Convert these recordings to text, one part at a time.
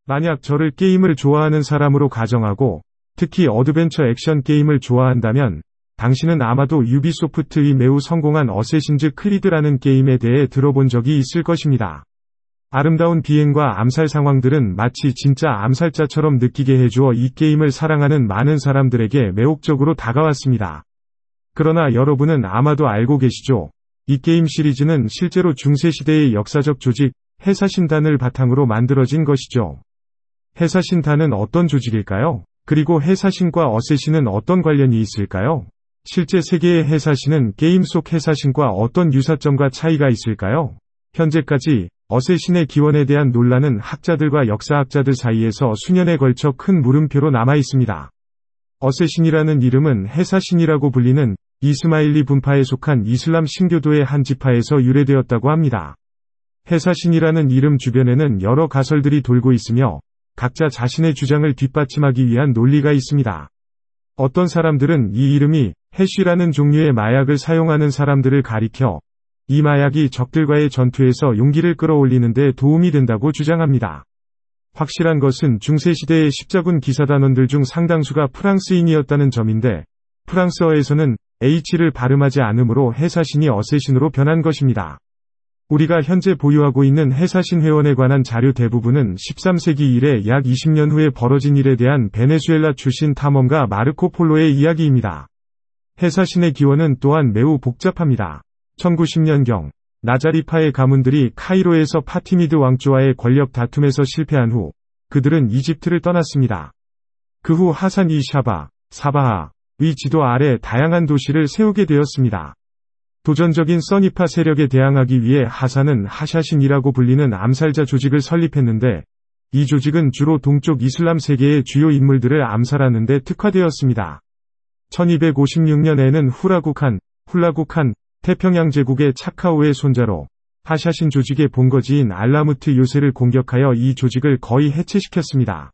만약 저를 게임을 좋아하는 사람으로 가정하고 특히 어드벤처 액션 게임을 좋아한다면 당신은 아마도 유비소프트의 매우 성공한 어쌔신즈 크리드라는 게임에 대해 들어본 적이 있을 것입니다. 아름다운 비행과 암살 상황들은 마치 진짜 암살자처럼 느끼게 해주어 이 게임을 사랑하는 많은 사람들에게 매혹적으로 다가왔습니다. 그러나 여러분은 아마도 알고 계시죠? 이 게임 시리즈는 실제로 중세시대의 역사적 조직, 해사신단을 바탕으로 만들어진 것이죠. 해사신단은 어떤 조직일까요? 그리고 해사신과 어쌔신은 어떤 관련이 있을까요? 실제 세계의 해사신은 게임 속 해사신과 어떤 유사점과 차이가 있을까요? 현재까지 어쌔신의 기원에 대한 논란은 학자들과 역사학자들 사이에서 수년에 걸쳐 큰 물음표로 남아 있습니다. 어쌔신이라는 이름은 해사신이라고 불리는 이스마일리 분파에 속한 이슬람 신교도의 한 지파에서 유래되었다고 합니다. 해사신이라는 이름 주변에는 여러 가설들이 돌고 있으며 각자 자신의 주장을 뒷받침하기 위한 논리가 있습니다. 어떤 사람들은 이 이름이 해쉬라는 종류의 마약을 사용하는 사람들을 가리켜 이 마약이 적들과의 전투에서 용기를 끌어올리는 데 도움이 된다고 주장합니다. 확실한 것은 중세시대의 십자군 기사단원들 중 상당수가 프랑스인이었다는 점인데 프랑스어에서는 H를 발음하지 않으므로 해사신이 어쌔신으로 변한 것입니다. 우리가 현재 보유하고 있는 해사신 회원에 관한 자료 대부분은 13세기 이래 약 20년 후에 벌어진 일에 대한 베네수엘라 출신 탐험가 마르코 폴로의 이야기입니다. 해사신의 기원은 또한 매우 복잡합니다. 1910년경 나자리파의 가문들이 카이로에서 파티미드 왕조와의 권력 다툼에서 실패한 후 그들은 이집트를 떠났습니다. 그 후 하산 이 샤바, 사바하의 지도 아래 다양한 도시를 세우게 되었습니다. 도전적인 써니파 세력에 대항하기 위해 하산은 하샤신이라고 불리는 암살자 조직을 설립했는데 이 조직은 주로 동쪽 이슬람 세계의 주요 인물들을 암살하는 데 특화되었습니다. 1256년에는 훌라국한 태평양 제국의 차카오의 손자로 하샤신 조직의 본거지인 알라무트 요새를 공격하여 이 조직을 거의 해체시켰습니다.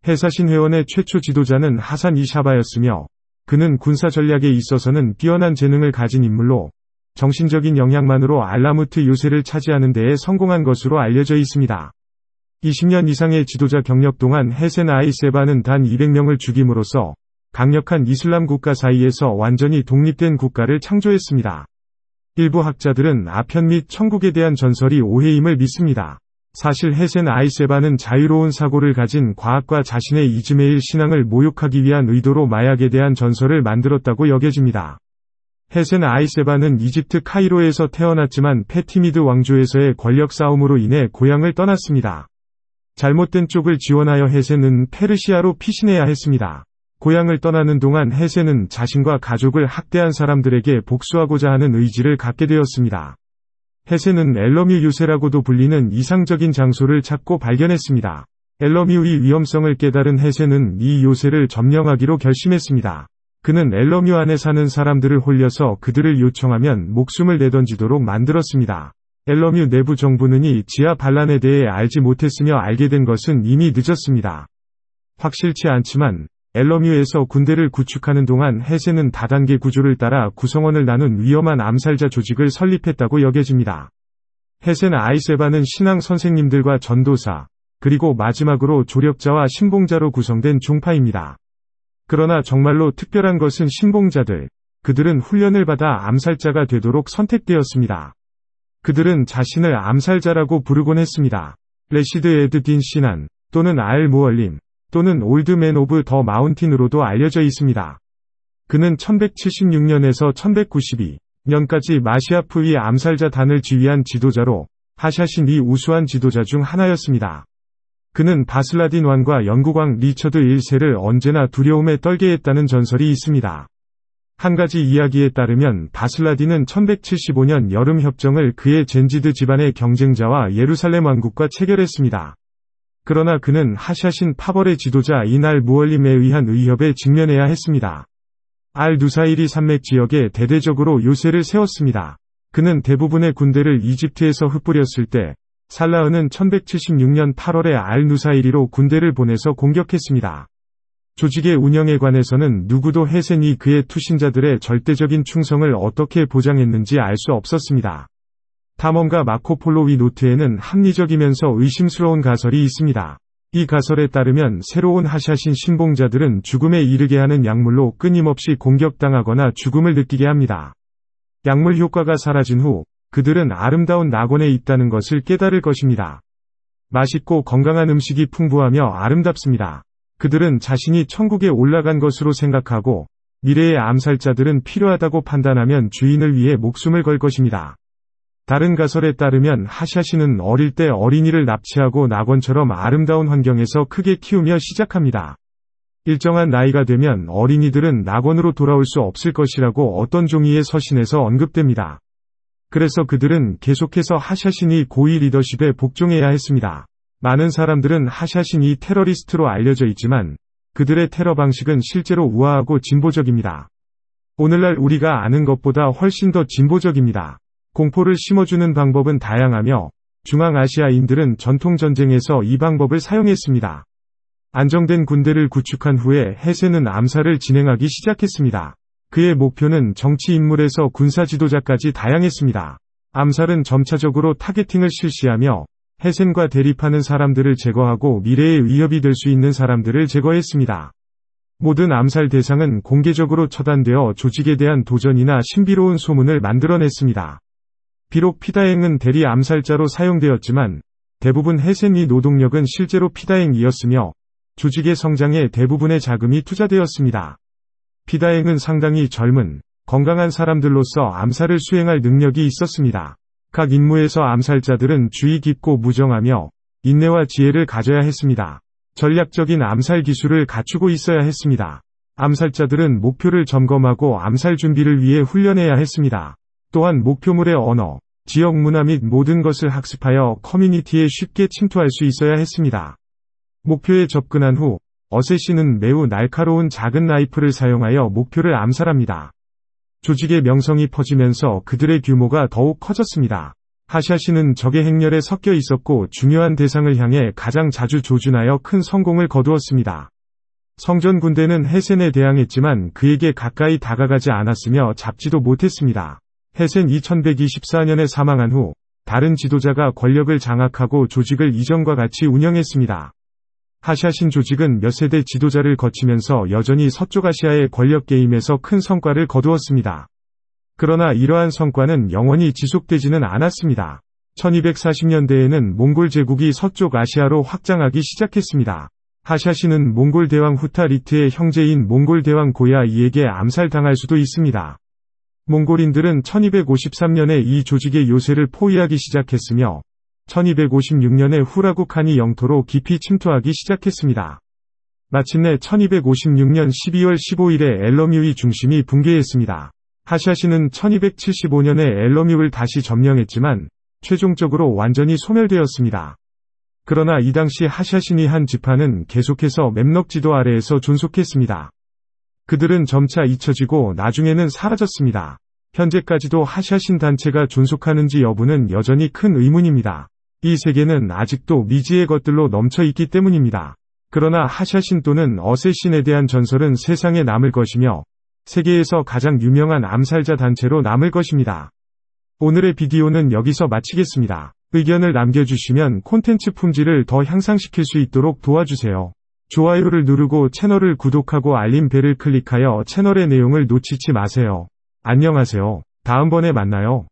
해사신 회원의 최초 지도자는 하산 이샤바였으며 그는 군사 전략에 있어서는 뛰어난 재능을 가진 인물로 정신적인 역량만으로 알라무트 요새를 차지하는 데에 성공한 것으로 알려져 있습니다. 20년 이상의 지도자 경력 동안 헤센 아이세바는 단 200명을 죽임으로써 강력한 이슬람 국가 사이에서 완전히 독립된 국가를 창조했습니다. 일부 학자들은 아편 및 천국에 대한 전설이 오해임을 믿습니다. 사실 헤센 아이세바는 자유로운 사고를 가진 과학과 자신의 이즈메일 신앙을 모욕하기 위한 의도로 마약에 대한 전설을 만들었다고 여겨집니다. 헤센 아이세바는 이집트 카이로에서 태어났지만 페티미드 왕조에서의 권력 싸움으로 인해 고향을 떠났습니다. 잘못된 쪽을 지원하여 헤센은 페르시아로 피신해야 했습니다. 고향을 떠나는 동안 헤센은 자신과 가족을 학대한 사람들에게 복수하고자 하는 의지를 갖게 되었습니다. 헤센은 엘러뮤 요새라고도 불리는 이상적인 장소를 찾고 발견했습니다. 엘러뮤의 위험성을 깨달은 헤센은 이 요새를 점령하기로 결심했습니다. 그는 엘러뮤 안에 사는 사람들을 홀려서 그들을 요청하면 목숨을 내던지도록 만들었습니다. 엘러뮤 내부 정부는 이 지하 반란에 대해 알지 못했으며 알게 된 것은 이미 늦었습니다. 확실치 않지만 엘러뮤에서 군대를 구축하는 동안 헤센은 다단계 구조를 따라 구성원을 나눈 위험한 암살자 조직을 설립했다고 여겨집니다. 헤센 아이세바는 신앙 선생님들과 전도사, 그리고 마지막으로 조력자와 신봉자로 구성된 종파입니다. 그러나 정말로 특별한 것은 신봉자들, 그들은 훈련을 받아 암살자가 되도록 선택되었습니다. 그들은 자신을 암살자라고 부르곤 했습니다. 레시드 에드 딘 시난, 또는 알 무얼림, 또는 올드맨 오브 더 마운틴으로도 알려져 있습니다. 그는 1176년에서 1192년까지 마시아프의 암살자 단을 지휘한 지도자로 하샤신이 우수한 지도자 중 하나였습니다. 그는 바슬라딘 왕과 영국왕 리처드 1세를 언제나 두려움에 떨게 했다는 전설이 있습니다. 한 가지 이야기에 따르면 바슬라딘은 1175년 여름 협정을 그의 젠지드 집안의 경쟁자와 예루살렘 왕국과 체결했습니다. 그러나 그는 하샤신 파벌의 지도자 이날 무얼림에 의한 의협에 직면해야 했습니다. 알 누사이리 산맥 지역에 대대적으로 요새를 세웠습니다. 그는 대부분의 군대를 이집트에서 흩뿌렸을 때 살라흐는 1176년 8월에 알 누사이리로 군대를 보내서 공격했습니다. 조직의 운영에 관해서는 누구도 헤센이 그의 투신자들의 절대적인 충성을 어떻게 보장했는지 알 수 없었습니다. 탐험가 마코폴로의 노트에는 합리적이면서 의심스러운 가설이 있습니다. 이 가설에 따르면 새로운 하샤신 신봉자들은 죽음에 이르게 하는 약물로 끊임없이 공격당하거나 죽음을 느끼게 합니다. 약물 효과가 사라진 후 그들은 아름다운 낙원에 있다는 것을 깨달을 것입니다. 맛있고 건강한 음식이 풍부하며 아름답습니다. 그들은 자신이 천국에 올라간 것으로 생각하고 미래의 암살자들은 필요하다고 판단하면 주인을 위해 목숨을 걸 것입니다. 다른 가설에 따르면 하샤신은 어릴 때 어린이를 납치하고 낙원처럼 아름다운 환경에서 크게 키우며 시작합니다. 일정한 나이가 되면 어린이들은 낙원으로 돌아올 수 없을 것이라고 어떤 종이의 서신에서 언급됩니다. 그래서 그들은 계속해서 하샤신이 고위 리더십에 복종해야 했습니다. 많은 사람들은 하샤신이 테러리스트로 알려져 있지만 그들의 테러 방식은 실제로 우아하고 진보적입니다. 오늘날 우리가 아는 것보다 훨씬 더 진보적입니다. 공포를 심어주는 방법은 다양하며 중앙아시아인들은 전통전쟁에서 이 방법을 사용했습니다. 안정된 군대를 구축한 후에 해세는 암살을 진행하기 시작했습니다. 그의 목표는 정치 인물에서 군사 지도자까지 다양했습니다. 암살은 점차적으로 타겟팅을 실시하며 해센과 대립하는 사람들을 제거하고 미래의 위협이 될 수 있는 사람들을 제거했습니다. 모든 암살 대상은 공개적으로 처단되어 조직에 대한 도전이나 신비로운 소문을 만들어냈습니다. 비록 피다행은 대리 암살자로 사용되었지만 대부분 해센이 노동력은 실제로 피다행이었으며 조직의 성장에 대부분의 자금이 투자되었습니다. 피다행은 상당히 젊은, 건강한 사람들로서 암살을 수행할 능력이 있었습니다. 각 임무에서 암살자들은 주의 깊고 무정하며 인내와 지혜를 가져야 했습니다. 전략적인 암살 기술을 갖추고 있어야 했습니다. 암살자들은 목표를 점검하고 암살 준비를 위해 훈련해야 했습니다. 또한 목표물의 언어, 지역 문화 및 모든 것을 학습하여 커뮤니티에 쉽게 침투할 수 있어야 했습니다. 목표에 접근한 후 어쌔신은 매우 날카로운 작은 나이프를 사용하여 목표를 암살합니다. 조직의 명성이 퍼지면서 그들의 규모가 더욱 커졌습니다. 하샤신은 적의 행렬에 섞여 있었고 중요한 대상을 향해 가장 자주 조준하여 큰 성공을 거두었습니다. 성전 군대는 해센에 대항했지만 그에게 가까이 다가가지 않았으며 잡지도 못했습니다. 해센 2124년에 사망한 후 다른 지도자가 권력을 장악하고 조직을 이전과 같이 운영했습니다. 하샤신 조직은 몇 세대 지도자를 거치면서 여전히 서쪽 아시아의 권력 게임에서 큰 성과를 거두었습니다. 그러나 이러한 성과는 영원히 지속되지는 않았습니다. 1240년대에는 몽골 제국이 서쪽 아시아로 확장하기 시작했습니다. 하샤신은 몽골 대왕 후타리트의 형제인 몽골 대왕 고야이에게 암살당할 수도 있습니다. 몽골인들은 1253년에 이 조직의 요새를 포위하기 시작했으며 1256년에 후라구 칸이 영토로 깊이 침투하기 시작했습니다. 마침내 1256년 12월 15일에 엘러뮤이 중심이 붕괴했습니다. 하샤신은 1275년에 엘러뮤를 다시 점령했지만 최종적으로 완전히 소멸되었습니다. 그러나 이 당시 하샤신이 한 지파는 계속해서 맵넉 지도 아래에서 존속했습니다. 그들은 점차 잊혀지고 나중에는 사라졌습니다. 현재까지도 하샤신 단체가 존속하는지 여부는 여전히 큰 의문입니다. 이 세계는 아직도 미지의 것들로 넘쳐 있기 때문입니다. 그러나 하샤신 또는 어쌔신에 대한 전설은 세상에 남을 것이며 세계에서 가장 유명한 암살자 단체로 남을 것입니다. 오늘의 비디오는 여기서 마치겠습니다. 의견을 남겨주시면 콘텐츠 품질을 더 향상시킬 수 있도록 도와주세요. 좋아요를 누르고 채널을 구독하고 알림 벨을 클릭하여 채널의 내용을 놓치지 마세요. 안녕하세요. 다음번에 만나요.